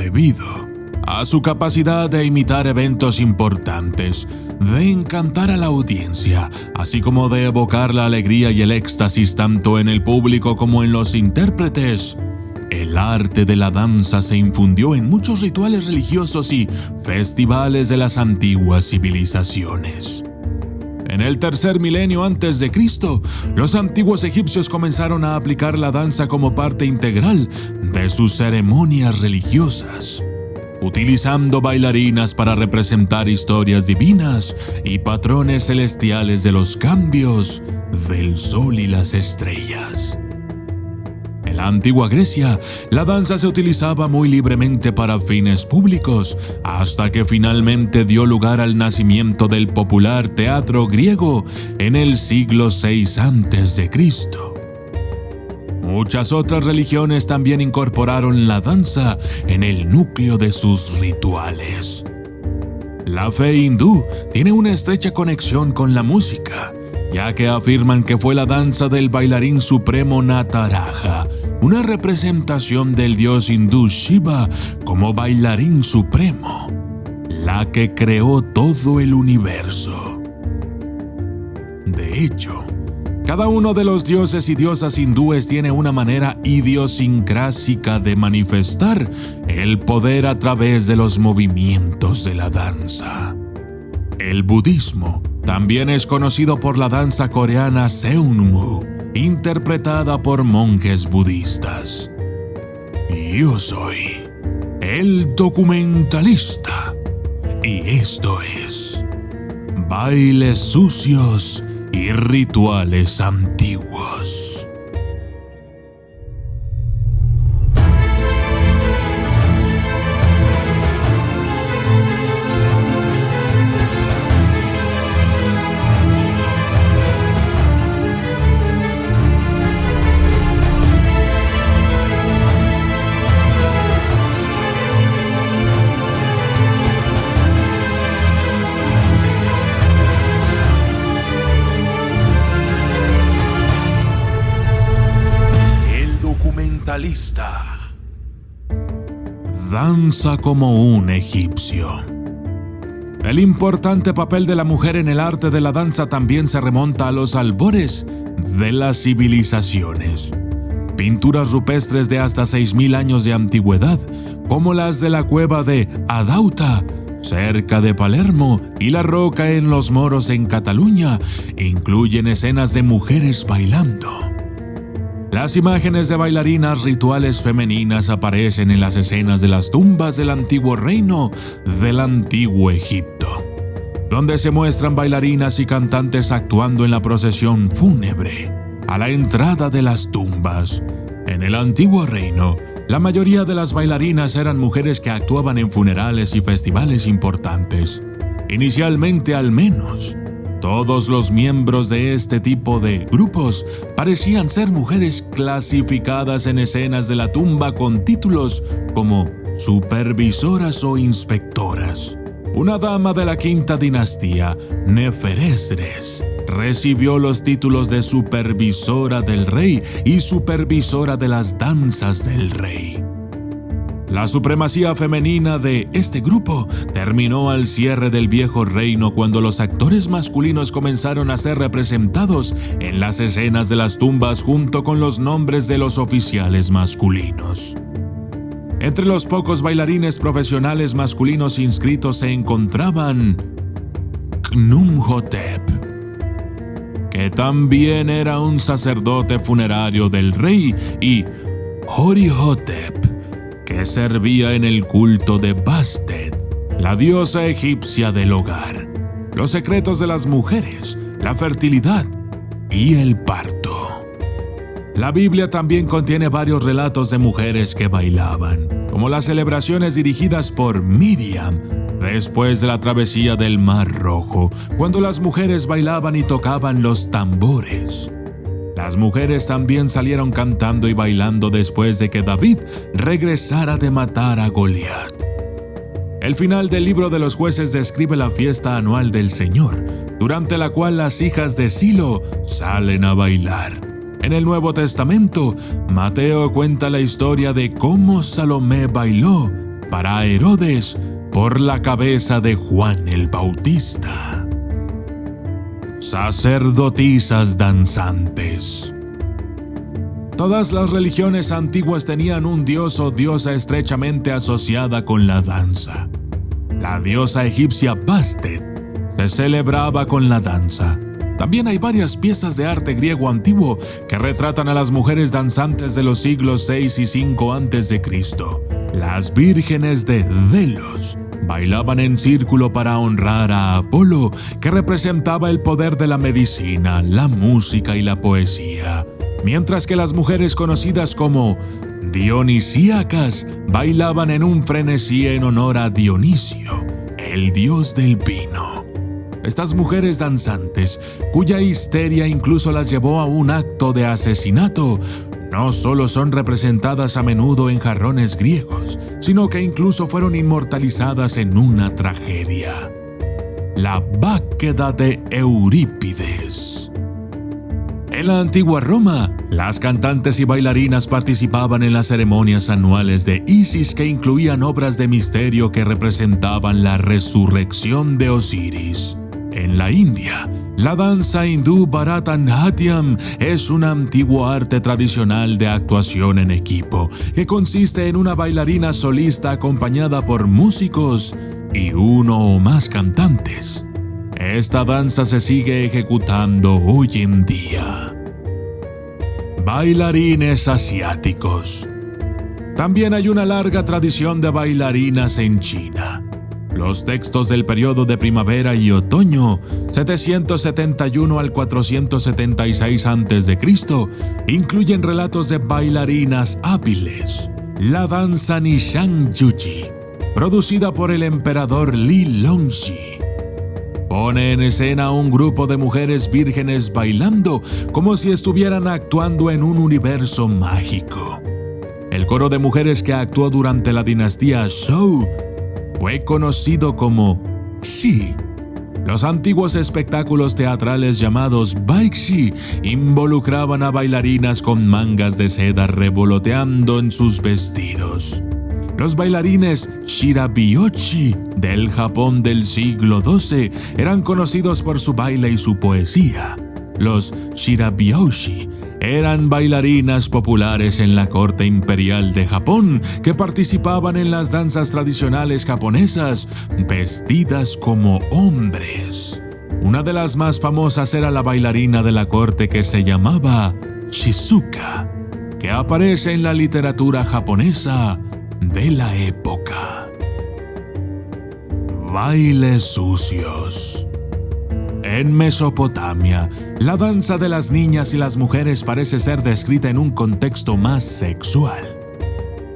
debido a su capacidad de imitar eventos importantes, de encantar a la audiencia, así como de evocar la alegría y el éxtasis tanto en el público como en los intérpretes. El arte de la danza se infundió en muchos rituales religiosos y festivales de las antiguas civilizaciones. En el tercer milenio antes de Cristo, los antiguos egipcios comenzaron a aplicar la danza como parte integral de sus ceremonias religiosas, utilizando bailarinas para representar historias divinas y patrones celestiales de los cambios del sol y las estrellas. En la antigua Grecia, la danza se utilizaba muy libremente para fines públicos, hasta que finalmente dio lugar al nacimiento del popular teatro griego en el siglo VI a.C. Muchas otras religiones también incorporaron la danza en el núcleo de sus rituales. La fe hindú tiene una estrecha conexión con la música, ya que afirman que fue la danza del bailarín supremo Nataraja, una representación del dios hindú Shiva como bailarín supremo, la que creó todo el universo. De hecho, cada uno de los dioses y diosas hindúes tiene una manera idiosincrásica de manifestar el poder a través de los movimientos de la danza. El budismo también es conocido por la danza coreana Seonmu, interpretada por monjes budistas. Yo soy el documentalista y esto es Bailes Sucios y Rituales Antiguos. Danza como un egipcio. El importante papel de la mujer en el arte de la danza también se remonta a los albores de las civilizaciones. Pinturas rupestres de hasta 6.000 años de antigüedad, como las de la cueva de Adauta, cerca de Palermo, y la roca en los Moros en Cataluña, incluyen escenas de mujeres bailando. Las imágenes de bailarinas rituales femeninas aparecen en las escenas de las tumbas del antiguo reino del antiguo Egipto, donde se muestran bailarinas y cantantes actuando en la procesión fúnebre a la entrada de las tumbas. En el antiguo reino, la mayoría de las bailarinas eran mujeres que actuaban en funerales y festivales importantes. Inicialmente, al menos, todos los miembros de este tipo de grupos parecían ser mujeres clasificadas en escenas de la tumba con títulos como supervisoras o inspectoras. Una dama de la quinta dinastía, Neferesres, recibió los títulos de supervisora del rey y supervisora de las danzas del rey. La supremacía femenina de este grupo terminó al cierre del viejo reino cuando los actores masculinos comenzaron a ser representados en las escenas de las tumbas junto con los nombres de los oficiales masculinos. Entre los pocos bailarines profesionales masculinos inscritos se encontraban Khnumhotep, que también era un sacerdote funerario del rey, y Horihotep, que servía en el culto de Bastet, la diosa egipcia del hogar, los secretos de las mujeres, la fertilidad y el parto. La Biblia también contiene varios relatos de mujeres que bailaban, como las celebraciones dirigidas por Miriam después de la travesía del Mar Rojo, cuando las mujeres bailaban y tocaban los tambores. Las mujeres también salieron cantando y bailando después de que David regresara de matar a Goliat. El final del libro de los jueces describe la fiesta anual del Señor, durante la cual las hijas de Silo salen a bailar. En el Nuevo Testamento, Mateo cuenta la historia de cómo Salomé bailó para Herodes por la cabeza de Juan el Bautista. Sacerdotisas danzantes. Todas las religiones antiguas tenían un dios o diosa estrechamente asociada con la danza. La diosa egipcia Bastet se celebraba con la danza. También hay varias piezas de arte griego antiguo que retratan a las mujeres danzantes de los siglos 6 y 5 a.C. Las vírgenes de Delos bailaban en círculo para honrar a Apolo, que representaba el poder de la medicina, la música y la poesía, mientras que las mujeres conocidas como dionisíacas bailaban en un frenesí en honor a Dionisio, el dios del vino. Estas mujeres danzantes, cuya histeria incluso las llevó a un acto de asesinato, no solo son representadas a menudo en jarrones griegos, sino que incluso fueron inmortalizadas en una tragedia: la Báqueda de Eurípides. En la antigua Roma, las cantantes y bailarinas participaban en las ceremonias anuales de Isis, que incluían obras de misterio que representaban la resurrección de Osiris. En la India, la danza hindú Bharatanatyam es un antiguo arte tradicional de actuación en equipo, que consiste en una bailarina solista acompañada por músicos y uno o más cantantes. Esta danza se sigue ejecutando hoy en día. Bailarines asiáticos. También hay una larga tradición de bailarinas en China. Los textos del periodo de primavera y otoño, 771 al 476 a.C., incluyen relatos de bailarinas hábiles. La danza Nishan-yuji, producida por el emperador Li Longxi, pone en escena a un grupo de mujeres vírgenes bailando como si estuvieran actuando en un universo mágico. El coro de mujeres que actuó durante la dinastía Zhou fue conocido como Xi. Los antiguos espectáculos teatrales llamados Baixi involucraban a bailarinas con mangas de seda revoloteando en sus vestidos. Los bailarines Shirabyoshi del Japón del siglo XII eran conocidos por su baile y su poesía. Los Shirabyoshi eran bailarinas populares en la corte imperial de Japón que participaban en las danzas tradicionales japonesas vestidas como hombres. Una de las más famosas era la bailarina de la corte que se llamaba Shizuka, que aparece en la literatura japonesa de la época. Bailes sucios. En Mesopotamia, la danza de las niñas y las mujeres parece ser descrita en un contexto más sexual.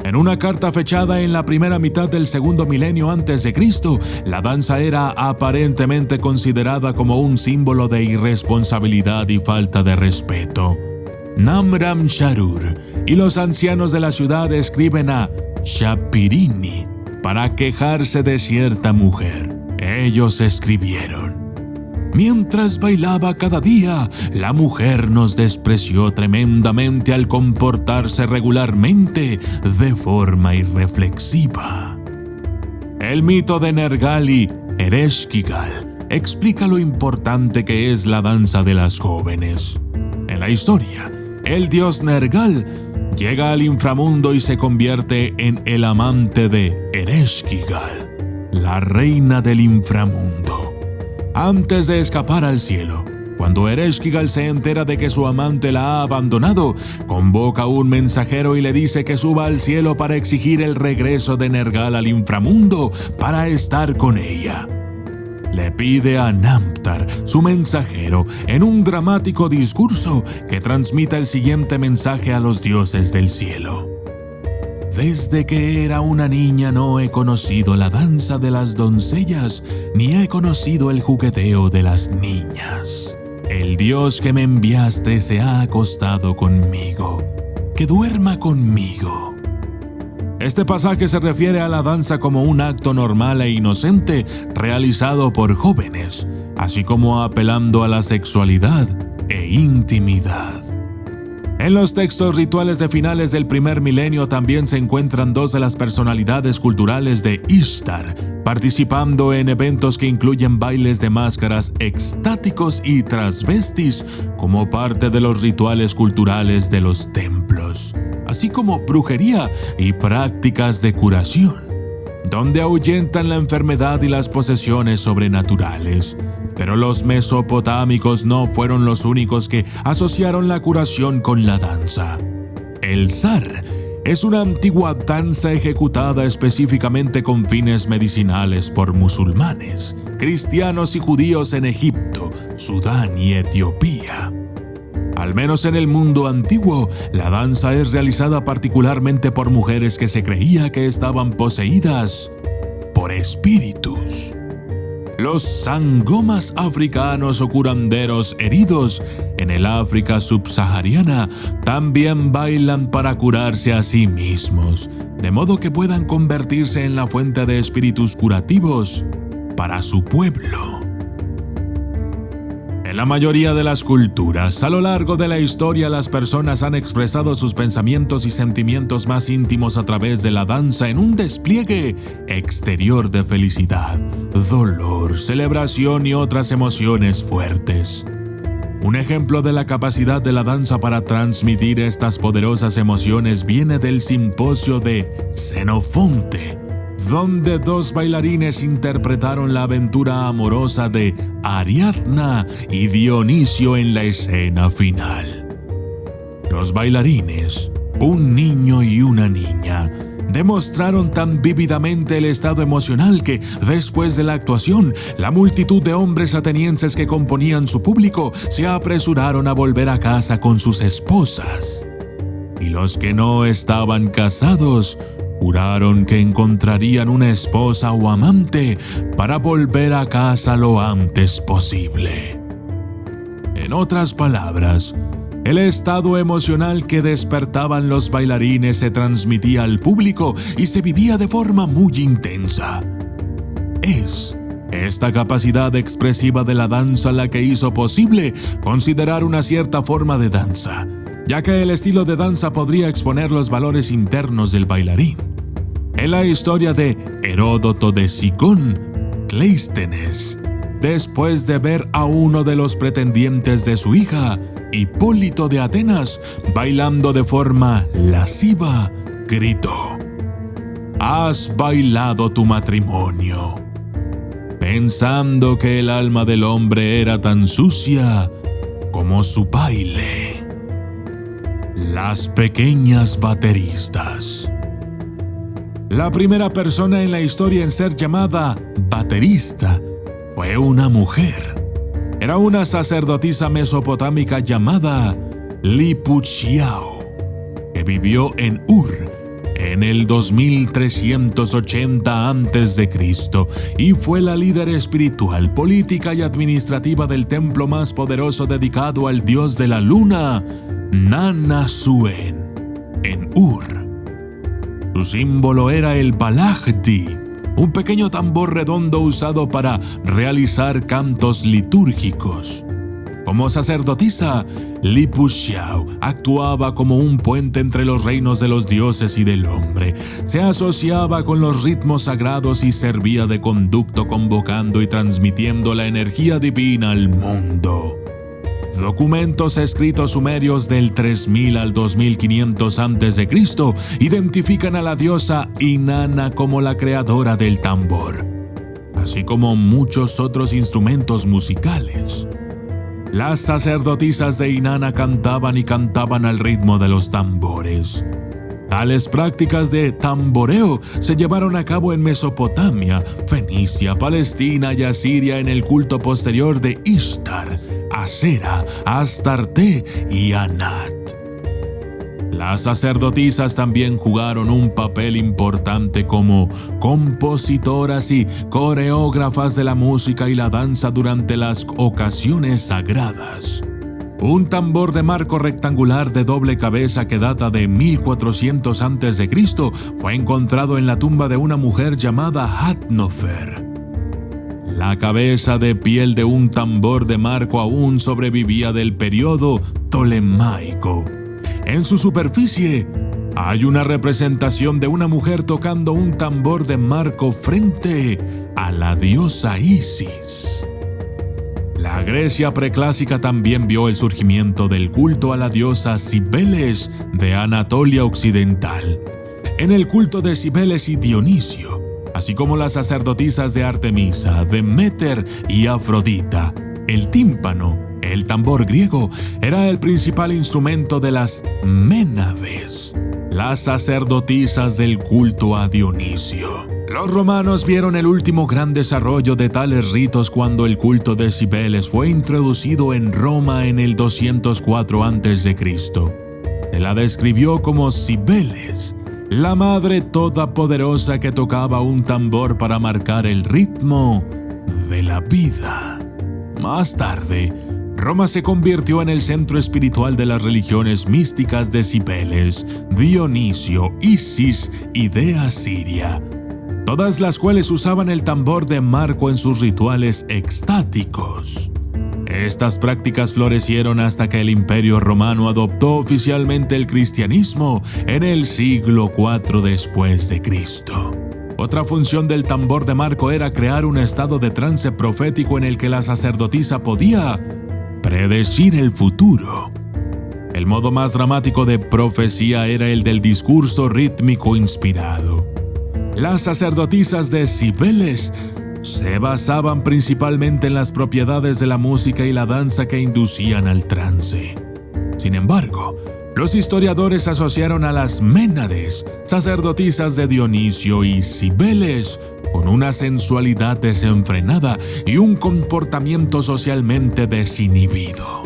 En una carta fechada en la primera mitad del segundo milenio antes de Cristo, la danza era aparentemente considerada como un símbolo de irresponsabilidad y falta de respeto. Namram Sharur y los ancianos de la ciudad escriben a Shapirini para quejarse de cierta mujer. Ellos escribieron: mientras bailaba cada día, la mujer nos despreció tremendamente al comportarse regularmente de forma irreflexiva. El mito de Nergal y Ereshkigal explica lo importante que es la danza de las jóvenes. En la historia, el dios Nergal llega al inframundo y se convierte en el amante de Ereshkigal, la reina del inframundo. Antes de escapar al cielo, cuando Ereshkigal se entera de que su amante la ha abandonado, convoca a un mensajero y le dice que suba al cielo para exigir el regreso de Nergal al inframundo para estar con ella. Le pide a Namtar, su mensajero, en un dramático discurso que transmita el siguiente mensaje a los dioses del cielo: desde que era una niña no he conocido la danza de las doncellas, ni he conocido el jugueteo de las niñas. El Dios que me enviaste se ha acostado conmigo. Que duerma conmigo. Este pasaje se refiere a la danza como un acto normal e inocente realizado por jóvenes, así como apelando a la sexualidad e intimidad. En los textos rituales de finales del primer milenio también se encuentran dos de las personalidades culturales de Ishtar, participando en eventos que incluyen bailes de máscaras extáticos y transvestis como parte de los rituales culturales de los templos, así como brujería y prácticas de curación, donde ahuyentan la enfermedad y las posesiones sobrenaturales. Pero los mesopotámicos no fueron los únicos que asociaron la curación con la danza. El zar es una antigua danza ejecutada específicamente con fines medicinales por musulmanes, cristianos y judíos en Egipto, Sudán y Etiopía. Al menos en el mundo antiguo, la danza es realizada particularmente por mujeres que se creía que estaban poseídas por espíritus. Los sangomas africanos o curanderos heridos en el África subsahariana también bailan para curarse a sí mismos, de modo que puedan convertirse en la fuente de espíritus curativos para su pueblo. En la mayoría de las culturas, a lo largo de la historia, las personas han expresado sus pensamientos y sentimientos más íntimos a través de la danza en un despliegue exterior de felicidad, dolor, celebración y otras emociones fuertes. Un ejemplo de la capacidad de la danza para transmitir estas poderosas emociones viene del simposio de Xenofonte, donde dos bailarines interpretaron la aventura amorosa de Ariadna y Dionisio en la escena final. Los bailarines, un niño y una niña, demostraron tan vívidamente el estado emocional que, después de la actuación, la multitud de hombres atenienses que componían su público se apresuraron a volver a casa con sus esposas. Y los que no estaban casados juraron que encontrarían una esposa o amante para volver a casa lo antes posible. En otras palabras, el estado emocional que despertaban los bailarines se transmitía al público y se vivía de forma muy intensa. Es esta capacidad expresiva de la danza la que hizo posible considerar una cierta forma de danza, ya que el estilo de danza podría exponer los valores internos del bailarín. En la historia de Heródoto de Sicón, Cleístenes, después de ver a uno de los pretendientes de su hija, Hipólito de Atenas, bailando de forma lasciva, gritó: «Has bailado tu matrimonio», pensando que el alma del hombre era tan sucia como su baile. Las pequeñas bateristas. La primera persona en la historia en ser llamada baterista fue una mujer. Era una sacerdotisa mesopotámica llamada Lipuchiao, que vivió en Ur en el 2380 a.C. y fue la líder espiritual, política y administrativa del templo más poderoso dedicado al dios de la luna, Nanasuen, en Ur. Su símbolo era el balagdi, un pequeño tambor redondo usado para realizar cantos litúrgicos. Como sacerdotisa, Lipuchiao actuaba como un puente entre los reinos de los dioses y del hombre. Se asociaba con los ritmos sagrados y servía de conducto, convocando y transmitiendo la energía divina al mundo. Documentos escritos sumerios del 3000 al 2500 a.C. identifican a la diosa Inanna como la creadora del tambor, así como muchos otros instrumentos musicales. Las sacerdotisas de Inanna cantaban y cantaban al ritmo de los tambores. Tales prácticas de tamboreo se llevaron a cabo en Mesopotamia, Fenicia, Palestina y Asiria en el culto posterior de Ishtar, Asera, Astarte y Anat. Las sacerdotisas también jugaron un papel importante como compositoras y coreógrafas de la música y la danza durante las ocasiones sagradas. Un tambor de marco rectangular de doble cabeza que data de 1400 a.C. fue encontrado en la tumba de una mujer llamada Hatnofer. La cabeza de piel de un tambor de marco aún sobrevivía del periodo ptolemaico. En su superficie hay una representación de una mujer tocando un tambor de marco frente a la diosa Isis. La Grecia preclásica también vio el surgimiento del culto a la diosa Cibeles de Anatolia Occidental. En el culto de Cibeles y Dionisio, así como las sacerdotisas de Artemisa, Deméter y Afrodita, el tímpano, el tambor griego, era el principal instrumento de las Ménades, las sacerdotisas del culto a Dionisio. Los romanos vieron el último gran desarrollo de tales ritos cuando el culto de Cibeles fue introducido en Roma en el 204 a.C. Se la describió como Cibeles, la madre todopoderosa que tocaba un tambor para marcar el ritmo de la vida. Más tarde, Roma se convirtió en el centro espiritual de las religiones místicas de Cibeles, Dionisio, Isis y de Asiria, todas las cuales usaban el tambor de marco en sus rituales extáticos. Estas prácticas florecieron hasta que el Imperio Romano adoptó oficialmente el cristianismo en el siglo IV después de Cristo. Otra función del tambor de marco era crear un estado de trance profético en el que la sacerdotisa podía predecir el futuro. El modo más dramático de profecía era el del discurso rítmico inspirado. Las sacerdotisas de Cibeles se basaban principalmente en las propiedades de la música y la danza que inducían al trance. Sin embargo, los historiadores asociaron a las Ménades, sacerdotisas de Dionisio y Cibeles, con una sensualidad desenfrenada y un comportamiento socialmente desinhibido.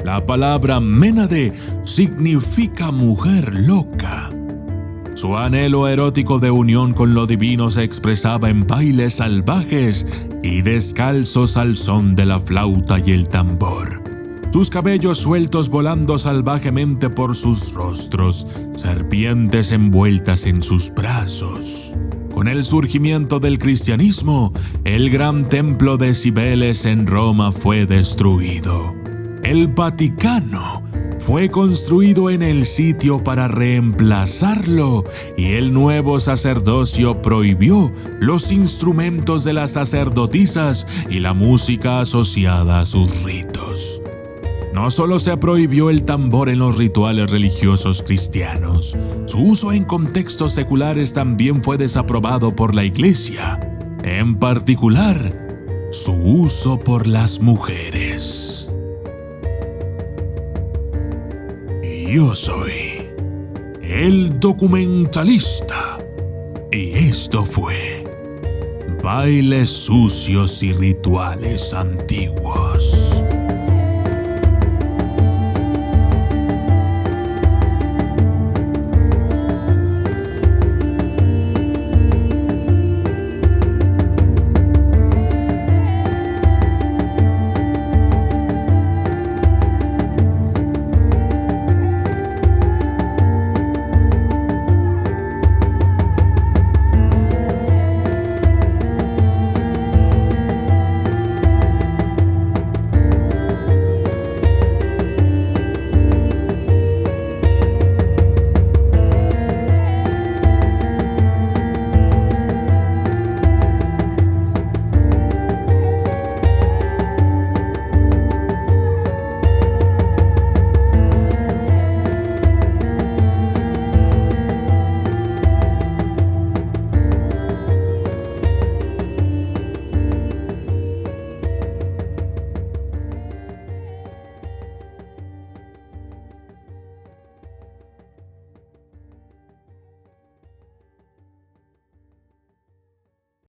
La palabra Ménade significa mujer loca. Su anhelo erótico de unión con lo divino se expresaba en bailes salvajes y descalzos al son de la flauta y el tambor. Sus cabellos sueltos volando salvajemente por sus rostros, serpientes envueltas en sus brazos. Con el surgimiento del cristianismo, el gran templo de Cibeles en Roma fue destruido. El Vaticano fue construido en el sitio para reemplazarlo y el nuevo sacerdocio prohibió los instrumentos de las sacerdotisas y la música asociada a sus ritos. No solo se prohibió el tambor en los rituales religiosos cristianos, su uso en contextos seculares también fue desaprobado por la Iglesia, en particular, su uso por las mujeres. Yo soy el documentalista y esto fue Bailes Sucios y Rituales Antiguos.